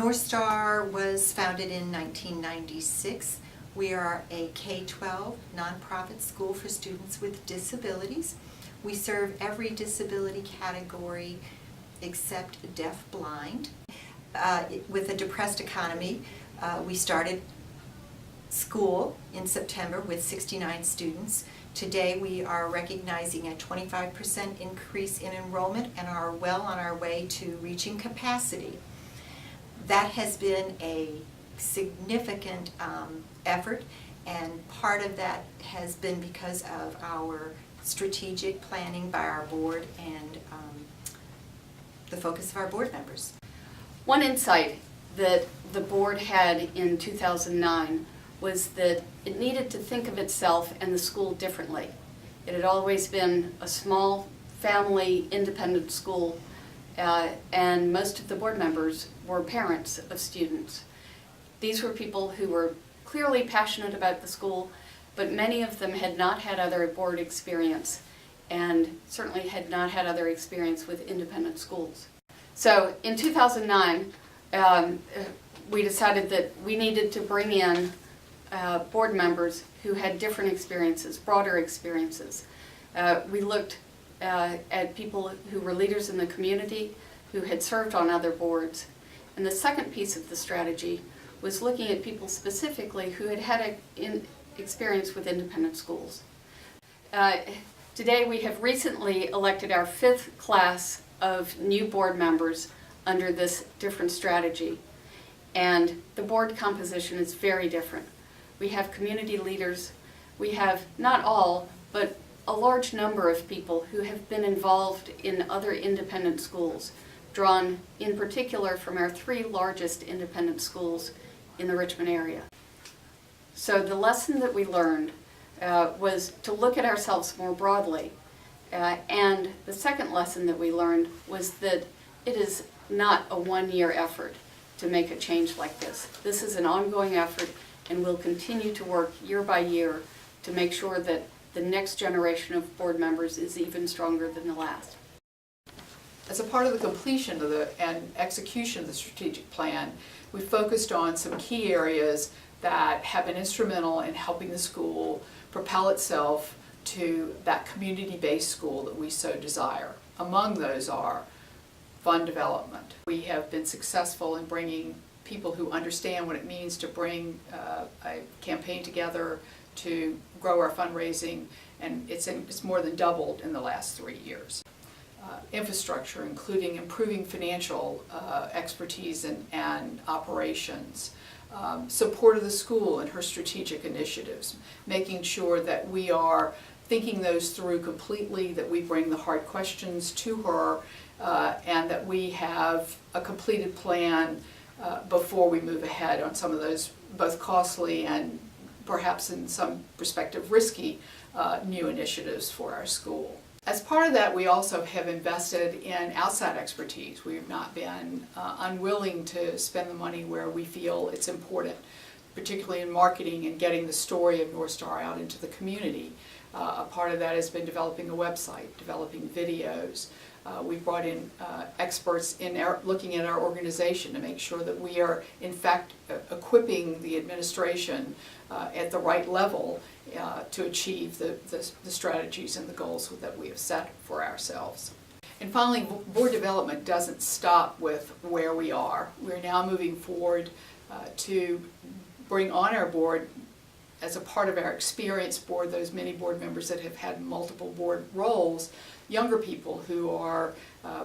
Northstar was founded in 1996. We are a K-12 nonprofit school for students with disabilities. We serve every disability category except deaf-blind. With a depressed economy, we started school in September with 69 students. Today we are recognizing a 25% increase in enrollment and are well on our way to reaching capacity. That has been a significant effort, and part of that has been because of our strategic planning by our board and the focus of our board members. One insight that the board had in 2009 was that it needed to think of itself and the school differently. It had always been a small family independent school, and most of the board members were parents of students. These were people who were clearly passionate about the school, but many of them had not had other board experience and certainly had not had other experience with independent schools. So in 2009, we decided that we needed to bring in board members who had different experiences, broader experiences. We looked at people who were leaders in the community, who had served on other boards. And the second piece of the strategy was looking at people specifically who had had experience with independent schools. Today we have recently elected our 5th class of new board members under this different strategy. And the board composition is very different. We have community leaders. We have not all, but a large number of people who have been involved in other independent schools, drawn in particular from our 3 largest independent schools in the Richmond area. So the lesson that we learned was to look at ourselves more broadly. And the second lesson that we learned was that it is not a one-year effort to make a change like this. This is an ongoing effort, and we'll continue to work year by year to make sure that the next generation of board members is even stronger than the last. As a part of the completion of and execution of the strategic plan, we focused on some key areas that have been instrumental in helping the school propel itself to that community-based school that we so desire. Among those are fund development. We have been successful in bringing people who understand what it means to bring a campaign together to grow our fundraising, and it's more than doubled in the last 3 years. Infrastructure, including improving financial expertise and operations. Support of the school and her strategic initiatives, making sure that we are thinking those through completely, that we bring the hard questions to her, and that we have a completed plan before we move ahead on some of those both costly and perhaps in some perspective risky new initiatives for our school. As part of that, we also have invested in outside expertise. We have not been unwilling to spend the money where we feel it's important, particularly in marketing and getting the story of Northstar out into the community. A part of that has been developing a website, developing videos. We've brought in experts in looking at our organization to make sure that we are, in fact, equipping the administration at the right level to achieve the strategies and the goals that we have set for ourselves. And finally, board development doesn't stop with where we are. We're now moving forward to bring on our board, as a part of our experienced board, those many board members that have had multiple board roles, younger people who are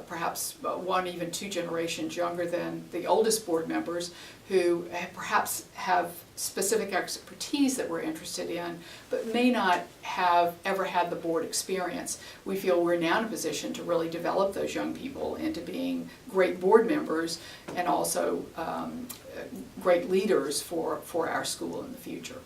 perhaps 1, even 2 generations younger than the oldest board members, who perhaps have specific expertise that we're interested in, but may not have ever had the board experience. We feel we're now in a position to really develop those young people into being great board members and also great leaders for our school in the future.